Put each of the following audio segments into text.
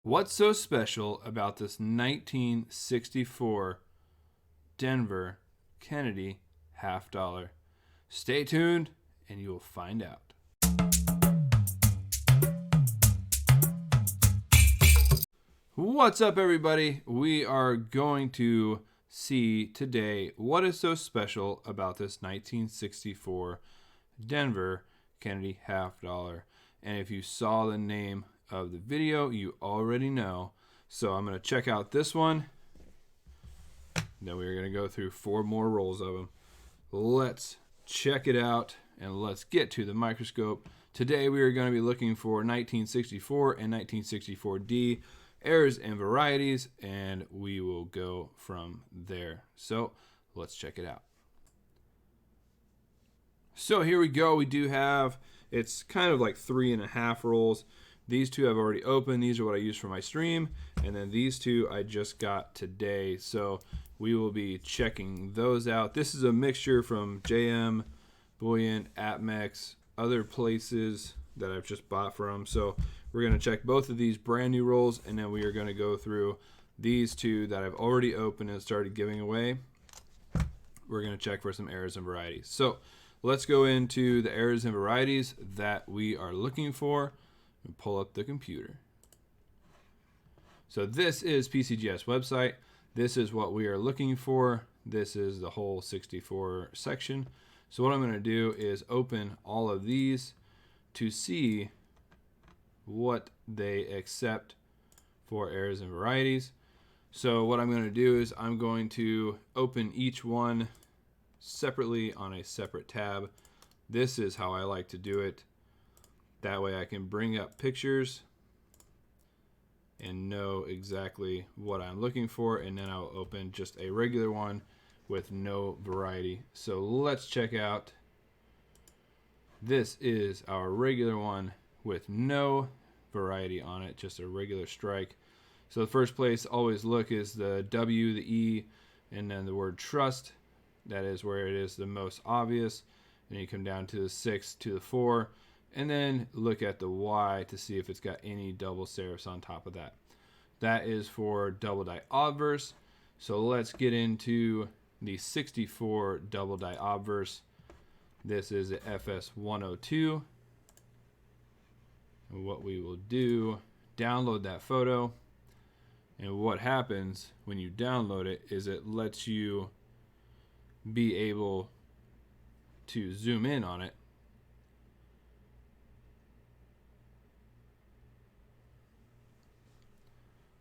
What's so special about this 1964 Denver Kennedy half dollar? Stay tuned and you will find out. What's up, everybody? We are going to see today what is so special about this 1964 Denver Kennedy half dollar. And if you saw the name of the video, you already know. So I'm going to check out this one. Then we're going to go through 4 more rolls of them. Let's check it out and let's get to the microscope. Today we are going to be looking for 1964 and 1964D errors and varieties, and we will go from there. So let's check it out. So here we go. We do have, it's kind of like 3.5 rolls. These 2 I've already opened. These are what I use for my stream. And then these 2 I just got today. So we will be checking those out. This is a mixture from JM, Buoyant, Atmex, other places that I've just bought from. So we're going to check both of these brand new rolls, and then we are going to go through these 2 that I've already opened and started giving away. We're going to check for some errors and varieties. So let's go into the errors and varieties that we are looking for and pull up the computer. So this is PCGS website. This is what we are looking for. This is the whole 64 section. So what I'm going to do is open all of these to see what they accept for errors and varieties. So what I'm going to do is I'm going to open each one separately on a separate tab. This is how I like to do it. That way I can bring up pictures and know exactly what I'm looking for, and then I'll open just a regular one with no variety. So let's check out. This is our regular one with no variety on it, just a regular strike. So the first place always look is the W, the E, and then the word trust. That is where it is the most obvious. And you come down to the 6 to the 4, and then look at the Y to see if it's got any double serifs on top of that. That is for double die obverse. So let's get into the 64 double die obverse. This is a FS 102. And what we will do, download that photo. And what happens when you download it is it lets you be able to zoom in on it.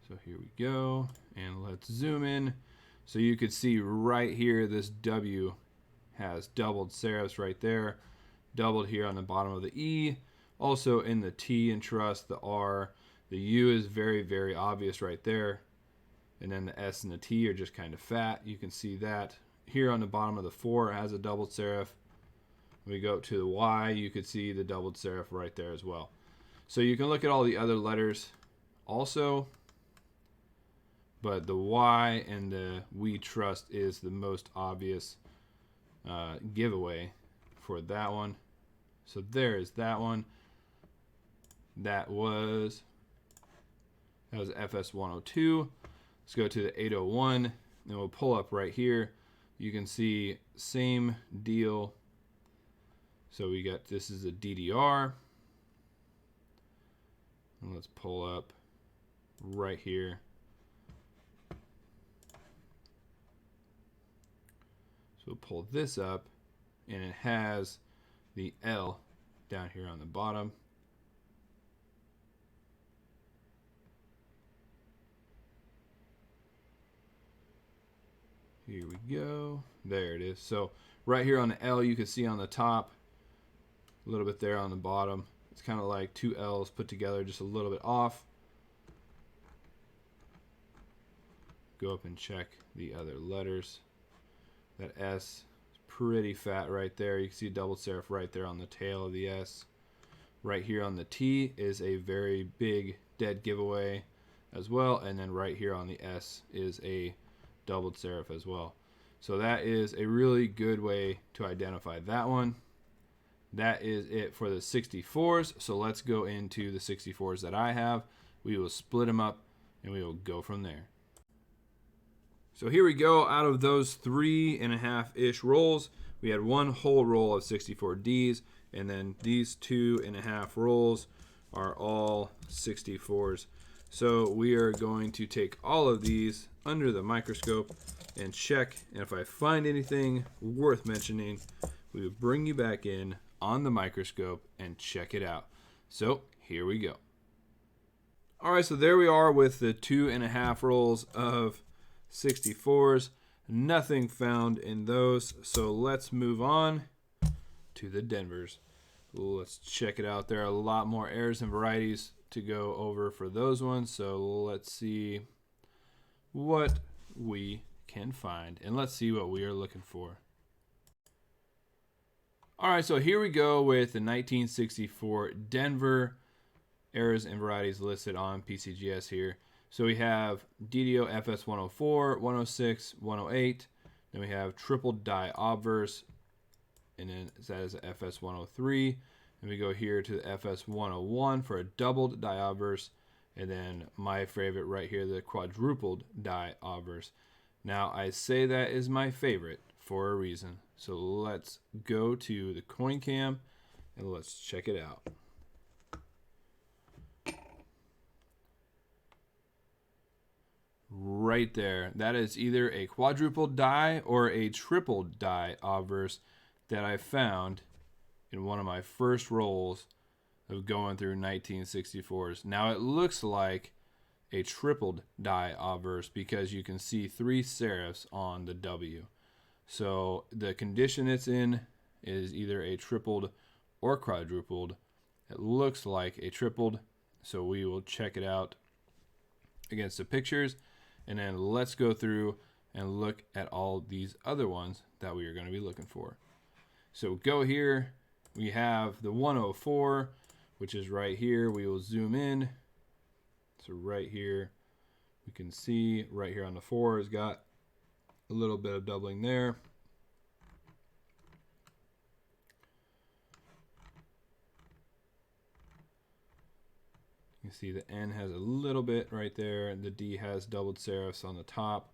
So here we go, and let's zoom in. So you could see right here, this W has doubled serifs right there, doubled here on the bottom of the E, also in the T and trust, the R, the U is very, very obvious right there, and then the S and the T are just kind of fat. You can see that here on the bottom of the 4 has a doubled serif. When we go to the Y, you could see the doubled serif right there as well. So you can look at all the other letters also, but the Y and the We Trust is the most obvious giveaway for that one. So there is that one. That was FS 102. Let's go to the 801, and we'll pull up right here. You can see same deal. So we got, this is a DDR. And let's pull up right here. So we'll pull this up, and it has the L down here on the bottom. Here we go. There it is. So right here on the L, you can see on the top, a little bit there on the bottom. It's kind of like 2 L's put together, just a little bit off. Go up and check the other letters. That S is pretty fat right there. You can see double serif right there on the tail of the S. Right here on the T is a very big dead giveaway as well. And then right here on the S is a doubled serif as well. So that is a really good way to identify that one. That is it for the 64s. So let's go into the 64s that I have. We will split them up and we will go from there. So here we go. Out of those 3.5-ish rolls, we had one whole roll of 64Ds, and then these 2.5 rolls are all 64s. So we are going to take all of these under the microscope and check, and if I find anything worth mentioning, we will bring you back in on the microscope and check it out. So here we go. All right, so there we are with the 2.5 rolls of 64s. Nothing found in those, so let's move on to the Denvers. Let's check it out. There are a lot more errors and varieties to go over for those ones, so let's see what we can find, and let's see what we are looking for. All right, so here we go with the 1964 Denver errors and varieties listed on PCGS here. So we have DDO FS 104, 106, 108. Then we have triple die obverse, and then that is FS 103. And we go here to the FS 101 for a doubled die obverse, and then my favorite right here, the quadrupled die obverse. Now I say that is my favorite for a reason. So let's go to the coin cam and let's check it out. Right there, that is either a quadruple die or a triple die obverse that I found in one of my first rolls of going through 1964s. Now it looks like a tripled die obverse because you can see 3 serifs on the W. So the condition it's in is either a tripled or quadrupled. It looks like a tripled, so we will check it out against the pictures. And then let's go through and look at all these other ones that we are going to be looking for. So go here. We have the 104, which is right here. We will zoom in. So right here, we can see right here on the 4 has got a little bit of doubling there. You see the N has a little bit right there, and the D has doubled serifs on the top.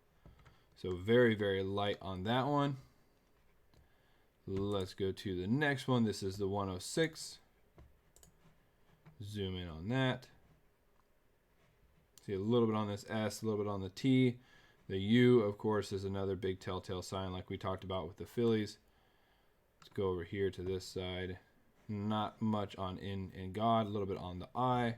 So very, very light on that one. Let's go to the next one. This is the 106. Zoom in on that. See a little bit on this S, a little bit on the T. The U, of course, is another big telltale sign like we talked about with the Phillies. Let's go over here to this side. Not much on in and God, a little bit on the I.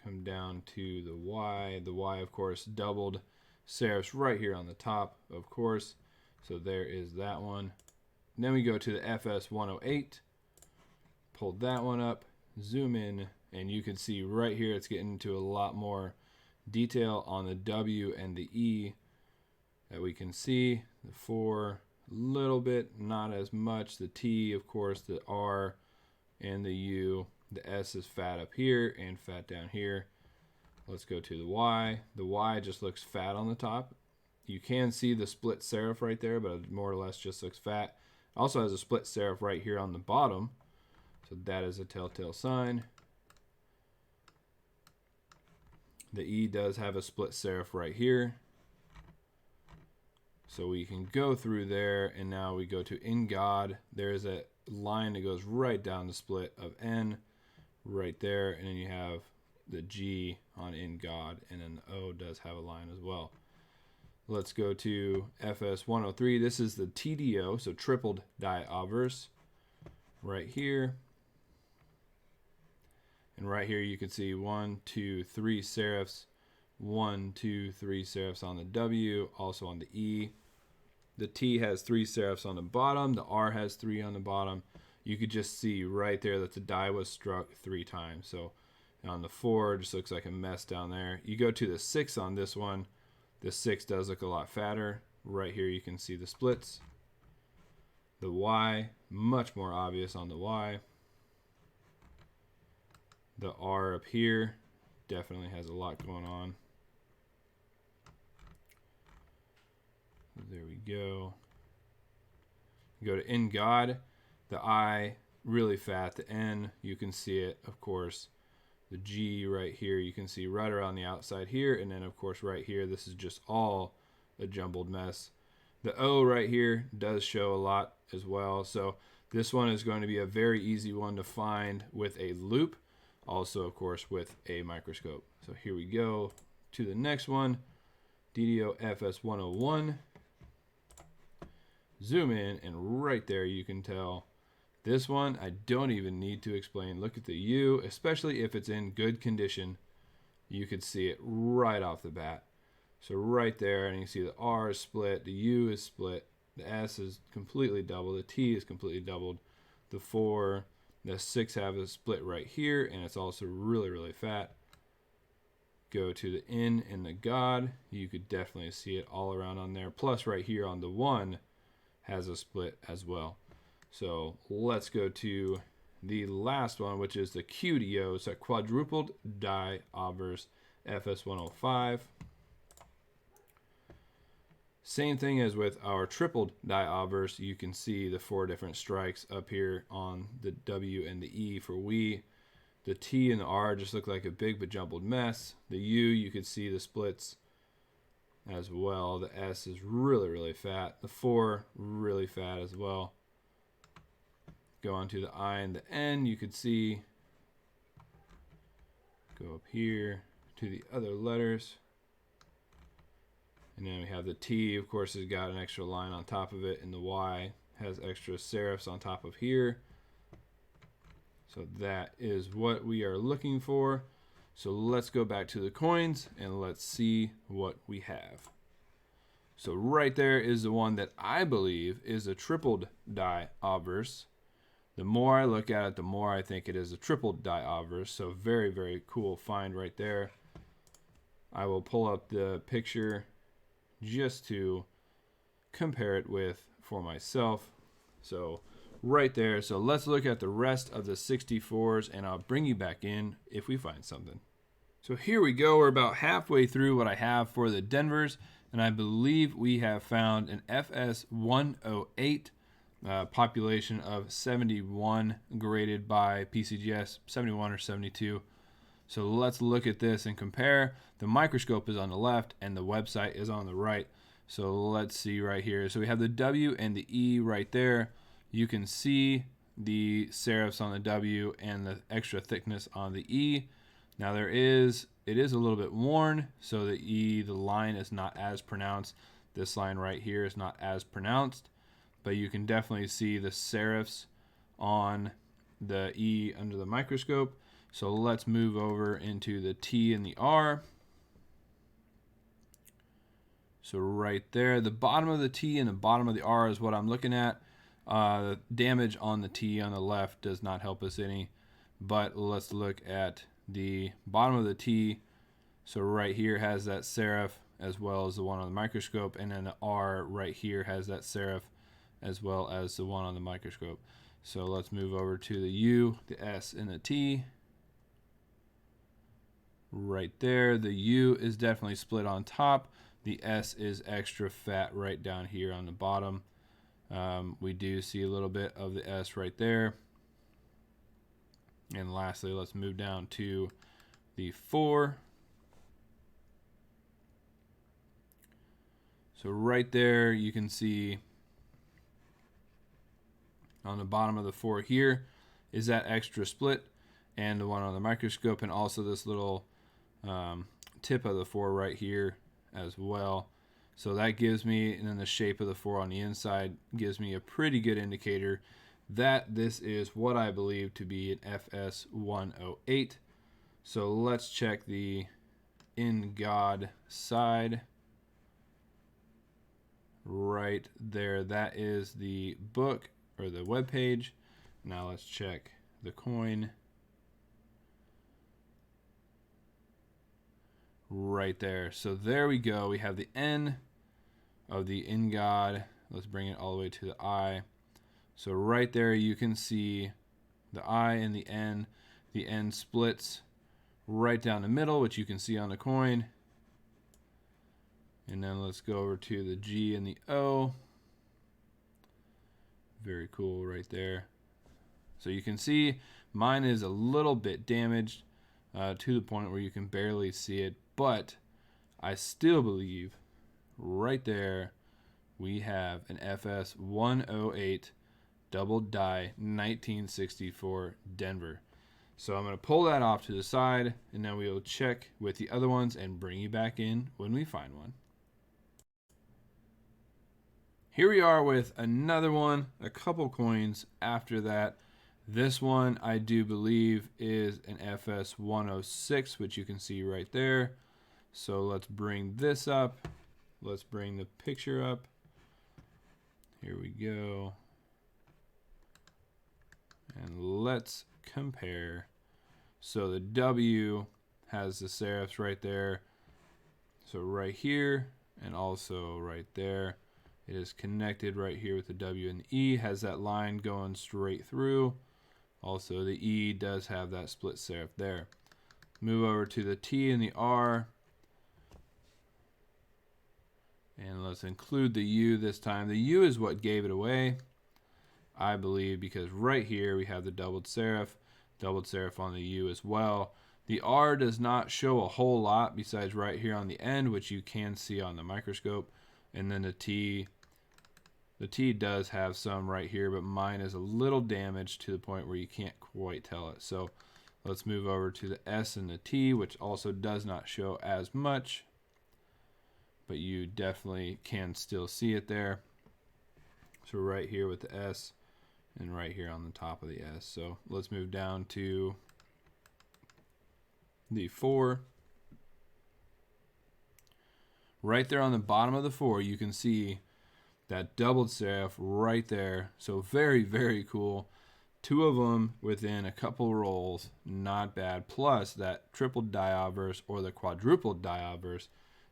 Come down to the Y. The Y, of course, doubled serifs right here on the top, of course. So there is that one. And then we go to the FS 108. Pull that one up, zoom in, and you can see right here it's getting into a lot more detail on the W and the E that we can see. The 4, a little bit, not as much. The T, of course, the R and the U. The S is fat up here and fat down here. Let's go to the Y. The Y just looks fat on the top. You can see the split serif right there, but it more or less just looks fat. Also has a split serif right here on the bottom. So that is a telltale sign. The E does have a split serif right here. So we can go through there, and now we go to in God. There's a line that goes right down the split of N right there, and then you have the G on in God, and then the O does have a line as well. Let's go to FS 103. This is the TDO, so tripled die obverse right here. And right here you can see 1, 2, 3 serifs, 1, 2, 3 serifs on the W, also on the E. The T has 3 serifs on the bottom. The R has 3 on the bottom. You could just see right there that the die was struck 3 times. So on the 4, it just looks like a mess down there. You go to the 6 on this one. The 6 does look a lot fatter. Right here you can see the splits. The Y, much more obvious on the Y. The R up here definitely has a lot going on. There we go. You go to in God. The I really fat. The N, you can see it, of course. The G right here, you can see right around the outside here. And then, of course, right here, this is just all a jumbled mess. The O right here does show a lot as well. So this one is going to be a very easy one to find with a loop. Also, of course, with a microscope. So here we go to the next one. TDO FS101. Zoom in, and right there you can tell this one I don't even need to explain. Look at the U, especially if it's in good condition. You could see it right off the bat. So right there, and you see the R is split, the U is split, the S is completely doubled, the T is completely doubled, the 4, the 6 have a split right here, and it's also really, really fat. Go to the N and the God, you could definitely see it all around on there. Plus right here on the 1 has a split as well. So let's go to the last one, which is the QDO, so quadrupled die obverse FS105. Same thing as with our tripled die obverse. You can see the 4 different strikes up here on the W and the E for we. The T and the R just look like a big but jumbled mess. The U, you could see the splits as well. The S is really, really fat. The 4, really fat as well. Go on to the I and the N, you could see. Go up here to the other letters. And then we have the T, of course, has got an extra line on top of it, and the Y has extra serifs on top of here. So that is what we are looking for. So let's go back to the coins and let's see what we have. So right there is the one that I believe is a tripled die obverse. The more I look at it, the more I think it is a tripled die obverse. So very, very cool find right there. I will pull up the picture just to compare it with for myself. So right there. So let's look at the rest of the 64s, and I'll bring you back in if we find something. So here we go. We're about halfway through what I have for the Denvers, and I believe we have found an FS108 population of 71 graded by PCGS, 71 or 72. So let's look at this and compare. The microscope is on the left and the website is on the right. So let's see right here. So we have the W and the E right there. You can see the serifs on the W and the extra thickness on the E. Now it is a little bit worn, so the E, the line is not as pronounced. This line right here is not as pronounced, but you can definitely see the serifs on the E under the microscope. So let's move over into the T and the R. So right there, the bottom of the T and the bottom of the R is what I'm looking at. The damage on the T on the left does not help us any, but let's look at the bottom of the T. So right here has that serif as well as the one on the microscope, and then the R right here has that serif as well as the one on the microscope. So let's move over to the U, the S, and the T. Right there, the U is definitely split on top. The S is extra fat right down here on the bottom. We do see a little bit of the S right there. And lastly, let's move down to the 4. So right there, you can see on the bottom of the 4 here is that extra split, and the one on the microscope, and also this little tip of the 4 right here as well. So that gives me, and then the shape of the 4 on the inside gives me a pretty good indicator that this is what I believe to be an FS108. So let's check the In God side. Right there, that is the book or the web page. Now let's check the coin. Right there. So there we go. We have the N of the In God. Let's bring it all the way to the I. So right there you can see the I and the N. The N splits right down the middle, which you can see on the coin. And then let's go over to the G and the O. Very cool right there. So you can see mine is a little bit damaged to the point where you can barely see it, but I still believe right there we have an FS 108 double die 1964 Denver. So I'm going to pull that off to the side, and then we'll check with the other ones and bring you back in when we find one. Here we are with another one, a couple coins after that. This one I do believe is an FS 106, which you can see right there. So let's bring this up. Let's bring the picture up. Here we go. And let's compare. So the W has the serifs right there. So right here and also right there. It is connected right here with the W, and the E has that line going straight through. Also the E does have that split serif there. Move over to the T and the R. And let's include the U this time. The U is what gave it away, I believe, because right here we have the doubled serif on the U as well. The R does not show a whole lot besides right here on the end, which you can see on the microscope. And then the T does have some right here, but mine is a little damaged to the point where you can't quite tell it. So let's move over to the S and the T, which also does not show as much, but you definitely can still see it there. So right here with the S and right here on the top of the S. So let's move down to the 4. Right there on the bottom of the 4, you can see that doubled serif right there. So very, very cool. 2 of them within a couple rolls, not bad. Plus that triple die obverse or the quadruple die obverse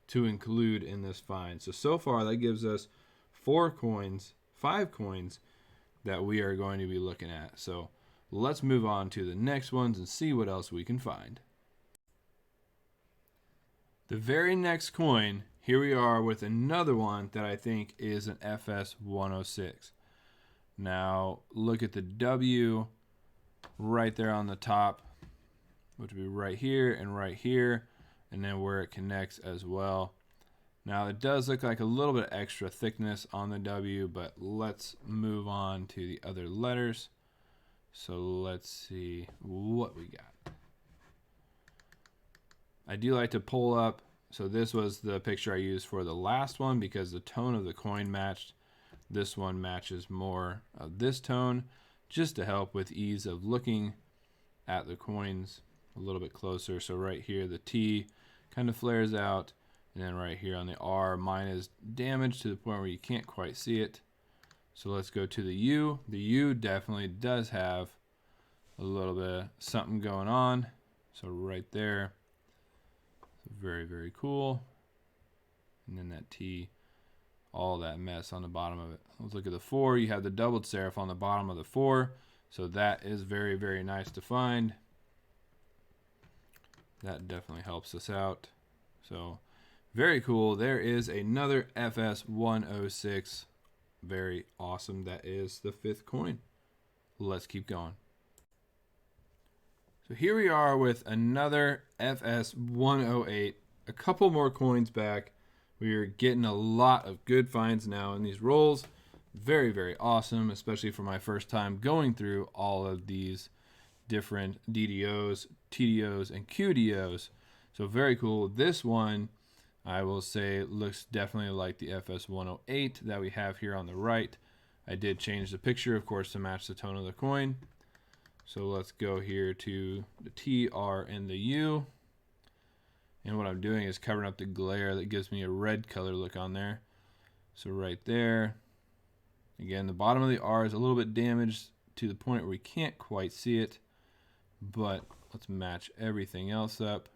to include in this find. So far that gives us 5 coins that we are going to be looking at. So let's move on to the next ones and see what else we can find. The very next coin, here we are with another one that I think is an FS 106. Now look at the W right there on the top, which would be right here, and then where it connects as well. Now it does look like a little bit extra thickness on the W, but let's move on to the other letters. So let's see what we got. I do like to pull up. So this was the picture I used for the last one because the tone of the coin matched. This one matches more of this tone, just to help with ease of looking at the coins a little bit closer. So right here the T kind of flares out, and then right here on the R, mine is damaged to the point where you can't quite see it. So let's go to the U. The U definitely does have a little bit of something going on. So right there, very, very cool. And then that T, all that mess on the bottom of it. Let's look at the 4. You have the doubled serif on the bottom of the 4. So that is very, very nice to find. That definitely helps us out. So very cool. There is another FS 106. Very awesome. That is the 5th coin. Let's keep going. So here we are with another FS 108. A couple more coins back. We are getting a lot of good finds now in these rolls. Very, very awesome, especially for my first time going through all of these different DDOs, TDOs, and QDOs. So very cool. This one, I will say, looks definitely like the FS 108 that we have here on the right. I did change the picture, of course, to match the tone of the coin. So let's go here to the T, R, and the U. And what I'm doing is covering up the glare that gives me a red color look on there. So right there, again, the bottom of the R is a little bit damaged to the point where we can't quite see it, but let's match everything else up.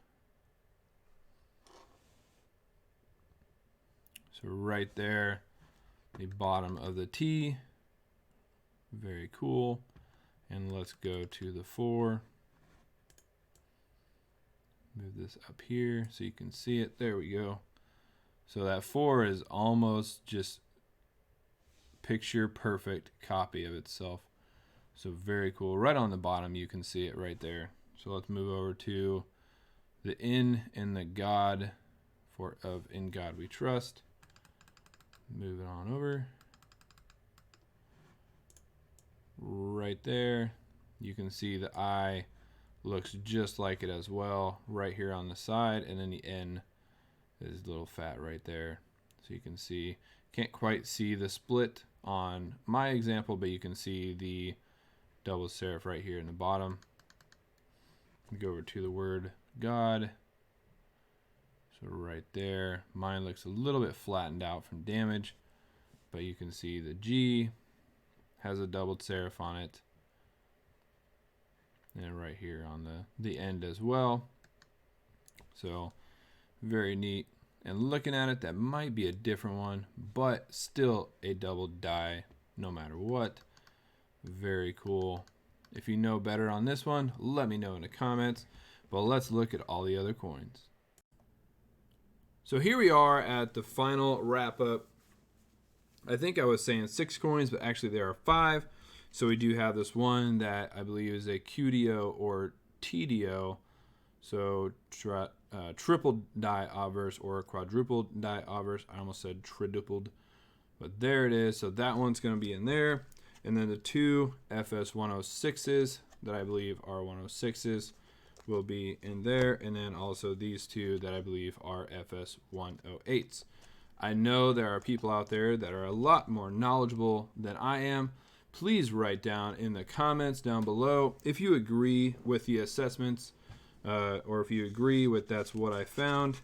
So right there, the bottom of the T, very cool. And let's go to the 4. Move this up here so you can see it. There we go. So that 4 is almost just picture perfect copy of itself. So very cool. Right on the bottom, you can see it right there. So let's move over to the in and the God of In God We Trust. Move it on over. Right there. You can see the I looks just like it as well right here on the side, and then the N is a little fat right there. So you can see, can't quite see the split on my example, but you can see the double serif right here in the bottom. Go over to the word God. So right there, mine looks a little bit flattened out from damage, but you can see the G has a double serif on it. And right here on the end as well. So very neat. And looking at it, that might be a different one, but still a double die no matter what. Very cool. If you know better on this one, let me know in the comments. But let's look at all the other coins. So here we are at the final wrap up. I think I was saying 6 coins, but actually there are 5. So we do have this one that I believe is a QDO or TDO. So triple die obverse or quadruple die obverse. I almost said tridupled, but there it is. So that one's going to be in there. And then the 2 FS106s that I believe are 106s will be in there. And then also these 2 that I believe are FS108s. I know there are people out there that are a lot more knowledgeable than I am. Please write down in the comments down below if you agree with the assessments or if you agree with that's what I found.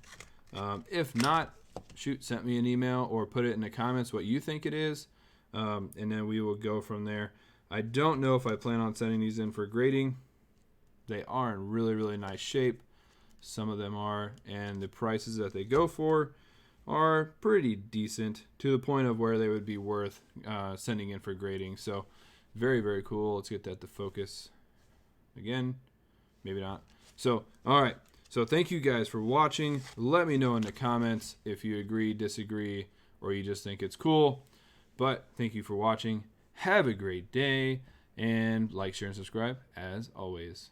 If not, shoot, send me an email or put it in the comments what you think it is, and then we will go from there. I don't know if I plan on sending these in for grading. They are in really, really nice shape. Some of them are, and the prices that they go for are pretty decent to the point of where they would be worth sending in for grading. So very, very cool. Let's get that to focus again. Maybe not. So, all right. So thank you guys for watching. Let me know in the comments if you agree, disagree, or you just think it's cool. But thank you for watching. Have a great day, and like, share, and subscribe as always.